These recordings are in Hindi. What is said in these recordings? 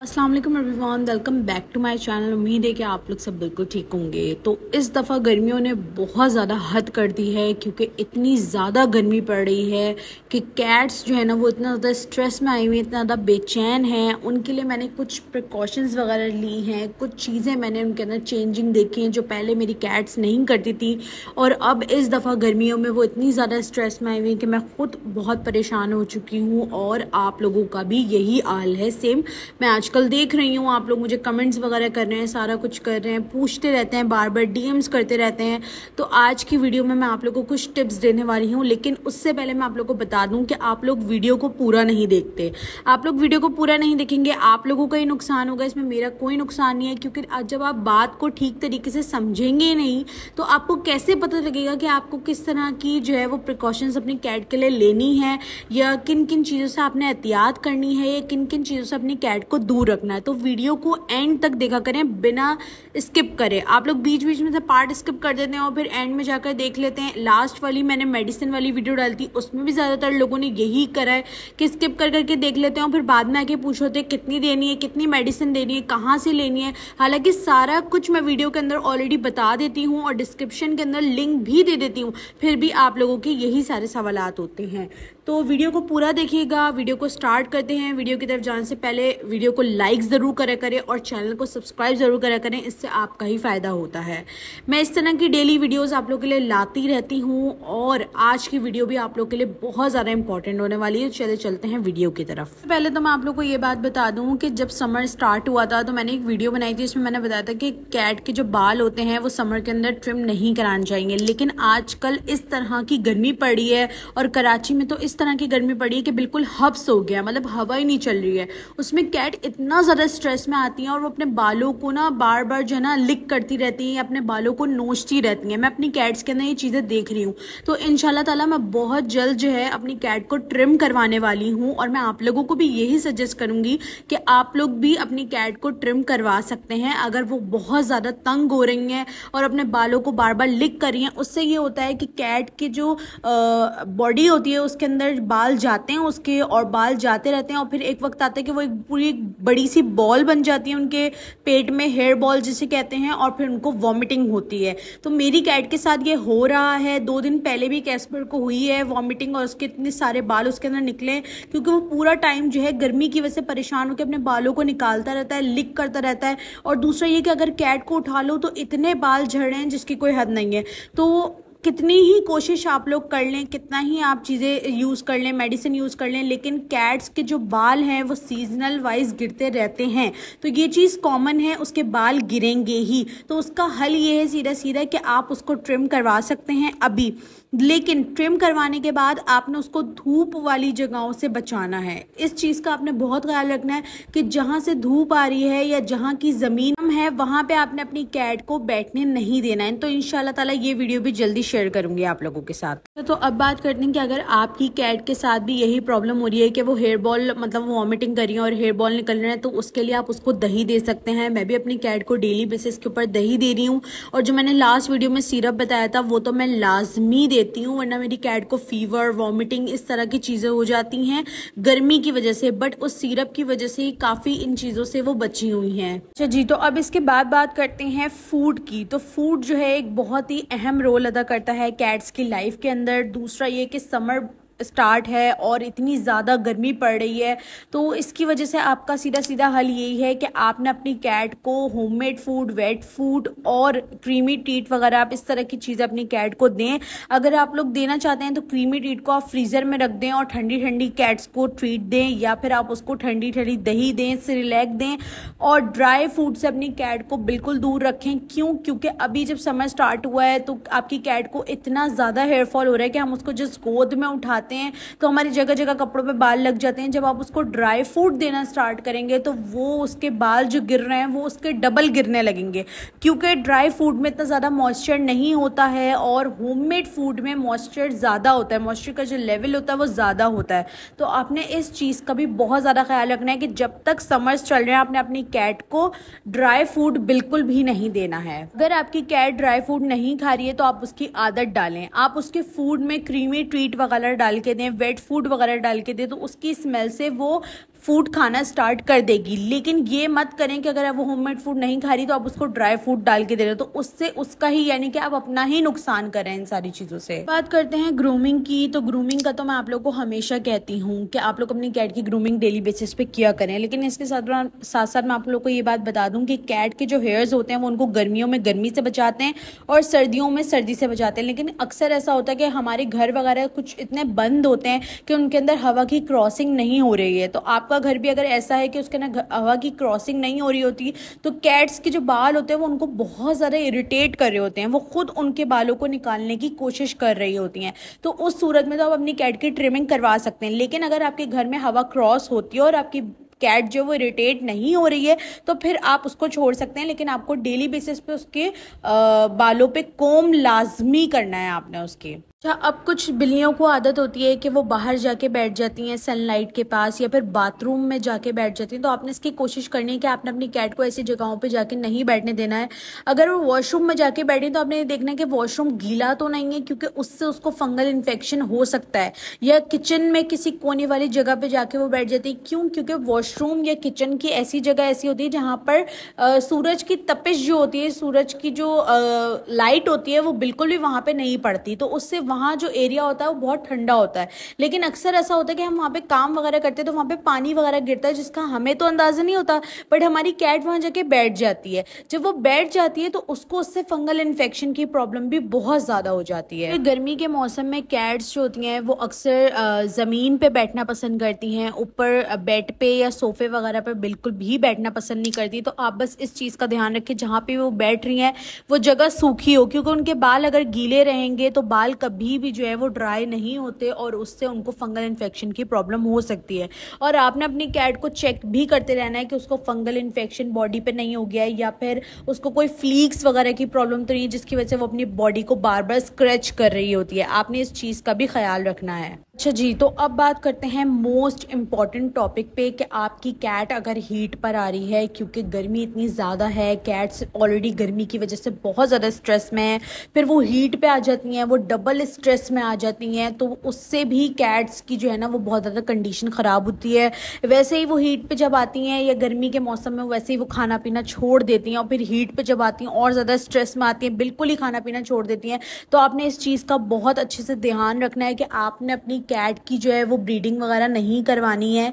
अस्सलाम वालेकुम everyone, welcome back to my channel. उम्मीद है कि आप लोग सब बिल्कुल ठीक होंगे। तो इस दफ़ा गर्मियों ने बहुत ज़्यादा हद कर दी है क्योंकि इतनी ज़्यादा गर्मी पड़ रही है कि कैट्स जो है ना वो इतना ज़्यादा स्ट्रेस में आई हुई, इतना ज़्यादा बेचैन हैं। उनके लिए मैंने कुछ प्रिकॉशंस वगैरह ली हैं, कुछ चीज़ें मैंने उनके अंदर चेंजिंग देखी हैं जो पहले मेरी कैट्स नहीं करती थी। और अब इस दफ़ा गर्मियों में वो इतनी ज़्यादा स्ट्रेस में आई हुई कि मैं ख़ुद बहुत परेशान हो चुकी हूँ और आप लोगों का भी यही हाल है सेम। मैं आजकल देख रही हूँ आप लोग मुझे कमेंट्स वगैरह कर रहे हैं, सारा कुछ कर रहे हैं, पूछते रहते हैं, बार बार डीएम्स करते रहते हैं। तो आज की वीडियो में मैं आप लोगों को कुछ टिप्स देने वाली हूँ, लेकिन उससे पहले मैं आप लोगों को बता दूं कि आप लोग वीडियो को पूरा नहीं देखते। आप लोग वीडियो को पूरा नहीं देखेंगे, आप लोगों का ही नुकसान होगा, इसमें मेरा कोई नुकसान नहीं है। क्योंकि आज जब आप बात को ठीक तरीके से समझेंगे नहीं तो आपको कैसे पता लगेगा कि आपको किस तरह की जो है वो प्रिकॉशंस अपनी कैट के लिए लेनी है, या किन किन चीज़ों से आपने एहतियात करनी है, या किन किन चीज़ों से अपनी कैट को दूर रखना है। तो वीडियो को एंड तक देखा करें, बिना स्किप करें। आप लोग बीच बीच में से पार्ट स्किप कर देते हैं और फिर एंड में जाकर देख लेते हैं। लास्ट वाली मैंने मेडिसिन वाली वीडियो डाली थी, उसमें भी ज़्यादातर लोगों ने यही करा है कि स्किप कर करके देख लेते हैं और फिर बाद में आके पूछ होते हैं कितनी देनी है, कितनी मेडिसिन देनी है, कहाँ से लेनी है। हालांकि सारा कुछ मैं वीडियो के अंदर ऑलरेडी बता देती हूँ और डिस्क्रिप्शन के अंदर लिंक भी दे देती हूँ, फिर भी आप लोगों के यही सारे सवालात होते हैं। तो वीडियो को पूरा देखिएगा। वीडियो को स्टार्ट करते हैं। वीडियो की तरफ जाने से पहले वीडियो को लाइक ज़रूर करा करें और चैनल को सब्सक्राइब ज़रूर करा करें, इससे आपका ही फ़ायदा होता है। मैं इस तरह की डेली वीडियोस आप लोगों के लिए लाती रहती हूँ और आज की वीडियो भी आप लोगों के लिए बहुत ज़्यादा इंपॉर्टेंट होने वाली है। चले चलते हैं वीडियो की तरफ। पहले तो मैं आप लोग को ये बात बता दूँ कि जब समर स्टार्ट हुआ था तो मैंने एक वीडियो बनाई थी, इसमें मैंने बताया था कि कैट के जो बाल होते हैं वो समर के अंदर ट्रिम नहीं कराने चाहिए। लेकिन आजकल इस तरह की गर्मी पड़ी है और कराची में तो इस तरह की गर्मी पड़ी कि बिल्कुल हब्स हो गया, मतलब हवा ही नहीं चल रही है। उसमें कैट इतना ज़्यादा स्ट्रेस में आती हैं और वो अपने बालों को ना बार बार जो है ना लिक करती रहती हैं, अपने बालों को नोचती रहती हैं। मैं अपनी कैट्स के अंदर ये चीज़ें देख रही हूँ। तो इंशाल्लाह ताला मैं बहुत जल्द जो है अपनी कैट को ट्रिम करवाने वाली हूँ और मैं आप लोगों को भी यही सजेस्ट करूँगी कि आप लोग भी अपनी कैट को ट्रिम करवा सकते हैं अगर वो बहुत ज़्यादा तंग हो रही हैं और अपने बालों को बार बार लिक कर रही हैं। उससे ये होता है कि कैट की जो बॉडी होती है उसके अंदर बाल जाते हैं उसके, और बाल जाते रहते हैं और फिर एक वक्त आता है कि वो एक पूरी बड़ी सी बॉल बन जाती है उनके पेट में, हेयर बॉल जिसे कहते हैं, और फिर उनको वॉमिटिंग होती है। तो मेरी कैट के साथ ये हो रहा है। 2 दिन पहले भी कैस्पर को हुई है वॉमिटिंग और उसके इतने सारे बाल उसके अंदर निकले क्योंकि वो पूरा टाइम जो है गर्मी की वजह से परेशान होकर अपने बालों को निकालता रहता है, लिक करता रहता है। और दूसरा ये कि अगर कैट को उठा लो तो इतने बाल झड़ रहे हैं जिसकी कोई हद नहीं है। तो कितनी ही कोशिश आप लोग कर लें, कितना ही आप चीज़ें यूज़ कर लें, मेडिसिन यूज़ कर लें, लेकिन कैट्स के जो बाल हैं वो सीजनल वाइज गिरते रहते हैं। तो ये चीज़ कॉमन है, उसके बाल गिरेंगे ही। तो उसका हल ये है सीधा सीधा कि आप उसको ट्रिम करवा सकते हैं अभी, लेकिन ट्रिम करवाने के बाद आपने उसको धूप वाली जगहों से बचाना है। इस चीज़ का आपने बहुत ख्याल रखना है कि जहाँ से धूप आ रही है या जहाँ की ज़मीन है वहाँ पे आपने अपनी कैट को बैठने नहीं देना है। तो इंशाल्लाह ताला ये वीडियो भी जल्दी शेयर करूंगी आप लोगों के साथ। तो अब बात करते हैं कि अगर आपकी कैट के साथ भी यही प्रॉब्लम हो रही है कि वो हेयर बॉल मतलब वॉमिटिंग कर रही है और हेयर बॉल निकल रहे हैं, तो उसके लिए आप उसको दही दे सकते हैं। मैं भी अपनी कैट को डेली बेसिस के ऊपर दही दे रही हूँ और जो मैंने लास्ट वीडियो में सिरप बताया था वो तो मैं लाजमी देती हूँ, वरना मेरी कैट को फीवर, वॉमिटिंग इस तरह की चीज़ें हो जाती हैं गर्मी की वजह से। बट उस सिरप की वजह से ही काफ़ी इन चीज़ों से वो बची हुई हैं। अच्छा जी, तो अब इसके बाद बात करते हैं फूड की। तो फूड जो है एक बहुत ही अहम रोल अदा करता है कैट्स की लाइफ के अंदर। दूसरा ये कि समर स्टार्ट है और इतनी ज़्यादा गर्मी पड़ रही है, तो इसकी वजह से आपका सीधा सीधा हल यही है कि आपने अपनी कैट को होममेड फूड, वेट फूड और क्रीमी ट्रीट वगैरह आप इस तरह की चीज़ें अपनी कैट को दें। अगर आप लोग देना चाहते हैं तो क्रीमी ट्रीट को आप फ्रीज़र में रख दें और ठंडी ठंडी कैट्स को ट्रीट दें, या फिर आप उसको ठंडी ठंडी दही दें, सिरिलैक दें। और ड्राई फूड से अपनी कैट को बिल्कुल दूर रखें। क्यों? क्योंकि अभी जब समर स्टार्ट हुआ है तो आपकी कैट को इतना ज़्यादा हेयर फॉल हो रहा है कि हम उसको जिस गोद में उठाते हैं तो हमारी जगह जगह कपड़ों पे बाल लग जाते हैं। जब आप उसको ड्राई फूड देना स्टार्ट करेंगे तो वो उसके बाल जो गिर रहे हैं वो उसके डबल गिरने लगेंगे, क्योंकि ड्राई फूड में इतना ज़्यादा मॉइस्चर नहीं होता है और होममेड फूड में मॉइस्चर ज़्यादा होता है, मॉइस्चर का जो लेवल होता है वो ज़्यादा होता है। तो आपने इस चीज़ का भी बहुत ज़्यादा ख्याल रखना है कि जब तक समर्स चल रहे हैं आपने अपनी कैट को ड्राई फूड बिल्कुल भी नहीं देना है। अगर आपकी कैट ड्राई फूड नहीं खा रही है तो आप उसकी आदत डालें, आप उसके फूड में क्रीमी ट्रीट वगैरह डाल के दें, वेट फूड वगैरह डाल के दें, तो उसकी स्मेल से वो फूड खाना स्टार्ट कर देगी। लेकिन ये मत करें कि अगर वो होममेड फूड नहीं खा रही तो आप उसको ड्राई फूड डाल के दे रहे हो, तो उससे उसका ही यानी कि आप अपना ही नुकसान कर रहे हैं इन सारी चीज़ों से। बात करते हैं ग्रूमिंग की, तो ग्रूमिंग का तो मैं आप लोग को हमेशा कहती हूँ कि आप लोग अपनी कैट की ग्रूमिंग डेली बेसिस पे किया करें। लेकिन इसके साथ साथ मैं आप लोग को ये बात बता दूँ कि कैट के जो हेयर्स होते हैं वो उनको गर्मियों में गर्मी से बचाते हैं और सर्दियों में सर्दी से बचाते हैं। लेकिन अक्सर ऐसा होता है कि हमारे घर वगैरह कुछ इतने बंद होते हैं कि उनके अंदर हवा की क्रॉसिंग नहीं हो रही है। तो आपका घर भी अगर ऐसा है कि उसके अंदर हवा की क्रॉसिंग नहीं हो रही होती, तो कैट्स के जो बाल होते हैं वो उनको बहुत ज़्यादा इरिटेट कर रहे होते हैं, वो खुद उनके बालों को निकालने की कोशिश कर रही होती हैं। तो उस सूरत में तो आप अपनी कैट की ट्रिमिंग करवा सकते हैं। लेकिन अगर आपके घर में हवा क्रॉस होती है और आपकी कैट जो वो इरिटेट नहीं हो रही है तो फिर आप उसको छोड़ सकते हैं। लेकिन आपको डेली बेसिस पे उसके बालों पे कोम लाजमी करना है आपने उसके। अच्छा, अब कुछ बिल्लियों को आदत होती है कि वो बाहर जाके बैठ जाती हैं सनलाइट के पास या फिर बाथरूम में जाके बैठ जाती हैं। तो आपने इसकी कोशिश करनी है कि आपने अपनी कैट को ऐसी जगहों पे जाके नहीं बैठने देना है। अगर वो वॉशरूम में जाके बैठी तो आपने ये देखना है कि वॉशरूम गीला तो नहीं है, क्योंकि उससे उसको फंगल इन्फेक्शन हो सकता है। या किचन में किसी कोने वाली जगह पे जाके वो बैठ जाती है, क्यों? क्योंकि वॉशरूम या किचन की ऐसी जगह ऐसी होती है जहाँ पर सूरज की तपिश जो होती है, सूरज की जो लाइट होती है वो बिल्कुल भी वहाँ पे नहीं पड़ती। तो उससे वहाँ जो एरिया होता है वो बहुत ठंडा होता है। लेकिन अक्सर ऐसा होता है कि हम वहाँ पे काम वगैरह करते हैं तो वहाँ पे पानी वगैरह गिरता है जिसका हमें तो अंदाजा नहीं होता, बट हमारी कैट वहाँ जाके बैठ जाती है। जब वो बैठ जाती है तो उसको उससे फंगल इन्फेक्शन की प्रॉब्लम भी बहुत ज़्यादा हो जाती है। गर्मी के मौसम में कैट्स जो होती हैं वो अक्सर ज़मीन पे बैठना पसंद करती हैं, ऊपर बेड पे या सोफे वगैरह पे बिल्कुल भी बैठना पसंद नहीं करती। तो आप बस इस चीज़ का ध्यान रखें जहाँ पे वो बैठ रही हैं वो जगह सूखी हो, क्योंकि उनके बाल अगर गीले रहेंगे तो बाल कभी भी जो है वो ड्राई नहीं होते और उससे उनको फंगल इन्फेक्शन की प्रॉब्लम हो सकती है। और आपने अपनी कैट को चेक भी करते रहना है कि उसको फंगल इन्फेक्शन बॉडी पे नहीं हो गया है या फिर उसको कोई फ्लीक्स वगैरह की प्रॉब्लम तो नहीं है जिसकी वजह से वो अपनी बॉडी को बार बार स्क्रैच कर रही होती है। आपने इस चीज़ का भी ख्याल रखना है। अच्छा जी, तो अब बात करते हैं मोस्ट इम्पॉर्टेंट टॉपिक पे कि आपकी कैट अगर हीट पर आ रही है, क्योंकि गर्मी इतनी ज़्यादा है, कैट्स ऑलरेडी गर्मी की वजह से बहुत ज़्यादा स्ट्रेस में है, फिर वो हीट पे आ जाती हैं, वो डबल स्ट्रेस में आ जाती हैं, तो उससे भी कैट्स की जो है ना वो बहुत ज़्यादा कंडीशन ख़राब होती है। वैसे ही वो हीट पे जब आती हैं या गर्मी के मौसम में वैसे ही वो खाना पीना छोड़ देती हैं और फिर हीट पे जब आती हैं और ज़्यादा स्ट्रेस में आती हैं, बिल्कुल ही खाना पीना छोड़ देती हैं। तो आपने इस चीज़ का बहुत अच्छे से ध्यान रखना है कि आपने अपनी कैट की जो है वो ब्रीडिंग वगैरह नहीं करवानी है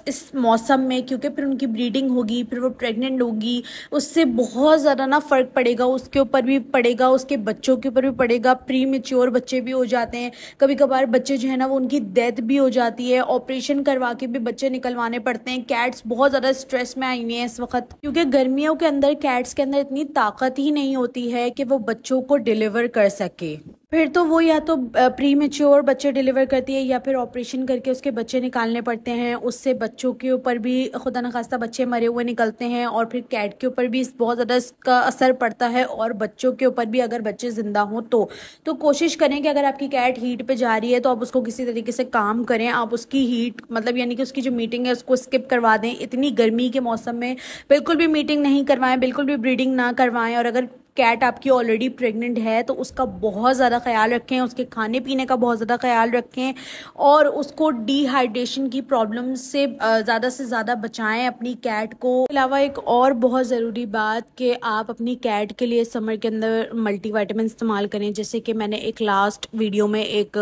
इस मौसम में, क्योंकि फिर उनकी ब्रीडिंग होगी, फिर वो प्रेग्नेंट होगी, उससे बहुत ज़्यादा ना फ़र्क पड़ेगा, उसके ऊपर भी पड़ेगा, उसके बच्चों के ऊपर भी पड़ेगा। प्री मैच्योर बच्चे भी हो जाते हैं, कभी कभार बच्चे जो है ना वो उनकी डेथ भी हो जाती है, ऑपरेशन करवा के भी बच्चे निकलवाने पड़ते हैं। कैट्स बहुत ज़्यादा स्ट्रेस में आई हुई हैं इस वक्त, क्योंकि गर्मियों के अंदर कैट्स के अंदर इतनी ताकत ही नहीं होती है कि वो बच्चों को डिलीवर कर सके। फिर तो वो या तो प्री मैच्योर बच्चे डिलीवर करती है या फिर ऑपरेशन करके उसके बच्चे निकालने पड़ते हैं। उससे बच्चों के ऊपर भी खुदा न खास्ता बच्चे मरे हुए निकलते हैं और फिर कैट के ऊपर भी बहुत ज़्यादा इसका असर पड़ता है और बच्चों के ऊपर भी अगर बच्चे ज़िंदा हों तो कोशिश करें कि अगर आपकी कैट हीट पे जा रही है तो आप उसको किसी तरीके से काम करें। आप उसकी हीट मतलब यानी कि उसकी जो मीटिंग है उसको स्किप करवा दें। इतनी गर्मी के मौसम में बिल्कुल भी मीटिंग नहीं करवाएं, बिल्कुल भी ब्रीडिंग ना करवाएं। और अगर कैट आपकी ऑलरेडी प्रेग्नेंट है तो उसका बहुत ज़्यादा ख्याल रखें, उसके खाने पीने का बहुत ज़्यादा ख्याल रखें और उसको डिहाइड्रेशन की प्रॉब्लम से ज़्यादा बचाएं अपनी कैट को। अलावा एक और बहुत ज़रूरी बात कि आप अपनी कैट के लिए समर के अंदर मल्टीविटामिन इस्तेमाल करें, जैसे कि मैंने एक लास्ट वीडियो में एक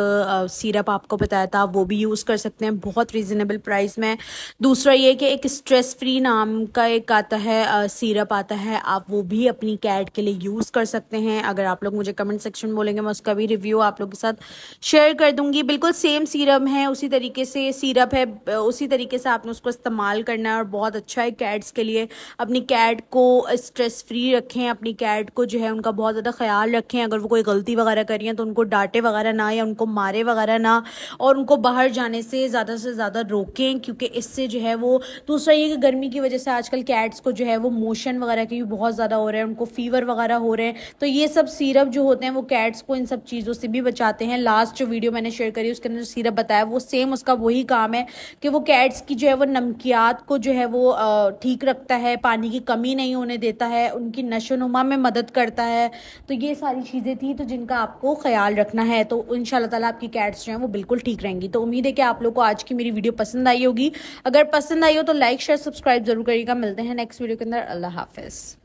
सिरप आपको बताया था, वो भी यूज़ कर सकते हैं बहुत रीज़नेबल प्राइस में। दूसरा ये कि एक स्ट्रेस फ्री नाम का एक आता है सिरप आता है, आप वो भी अपनी कैट के लिए यूज़ कर सकते हैं। अगर आप लोग मुझे कमेंट सेक्शन में बोलेंगे मैं उसका भी रिव्यू आप लोग के साथ शेयर कर दूंगी। बिल्कुल सेम सीरम है, उसी तरीके से सिरप है, उसी तरीके से आपने उसको इस्तेमाल करना है और बहुत अच्छा है कैट्स के लिए। अपनी कैट को स्ट्रेस फ्री रखें, अपनी कैट को जो है उनका बहुत ज़्यादा ख्याल रखें। अगर वो कोई गलती वगैरह करी है तो उनको डांटे वगैरह ना या उनको मारे वगैरह ना, और उनको बाहर जाने से ज़्यादा रोकें, क्योंकि इससे जो है वो दूसरा ये कि गर्मी की वजह से आजकल कैट्स को जो है वो मोशन वगैरह के भी बहुत ज़्यादा हो रहे हैं, उनको फीवर वगैरह वगैरह हो रहे हैं, तो ये सब सिरप जो होते हैं वो कैट्स को इन सब चीज़ों से भी बचाते हैं। लास्ट जो वीडियो मैंने शेयर करी उसके अंदर जो सिरप बताया वो सेम उसका वही काम है कि वो कैट्स की जो है वो नमकियात को जो है वो ठीक रखता है, पानी की कमी नहीं होने देता है, उनकी नशोनुमा में मदद करता है। तो ये सारी चीज़ें थी तो जिनका आपको ख्याल रखना है, तो इंशाल्लाह ताला आपकी कैट्स जो हैं वो बिल्कुल ठीक रहेंगी। तो उम्मीद है कि आप लोग को आज की मेरी वीडियो पसंद आई होगी। अगर पसंद आई हो तो लाइक शेयर सब्सक्राइब जरूर करिएगा। मिलते हैं नेक्स्ट वीडियो के अंदर। अल्लाह हाफिज़।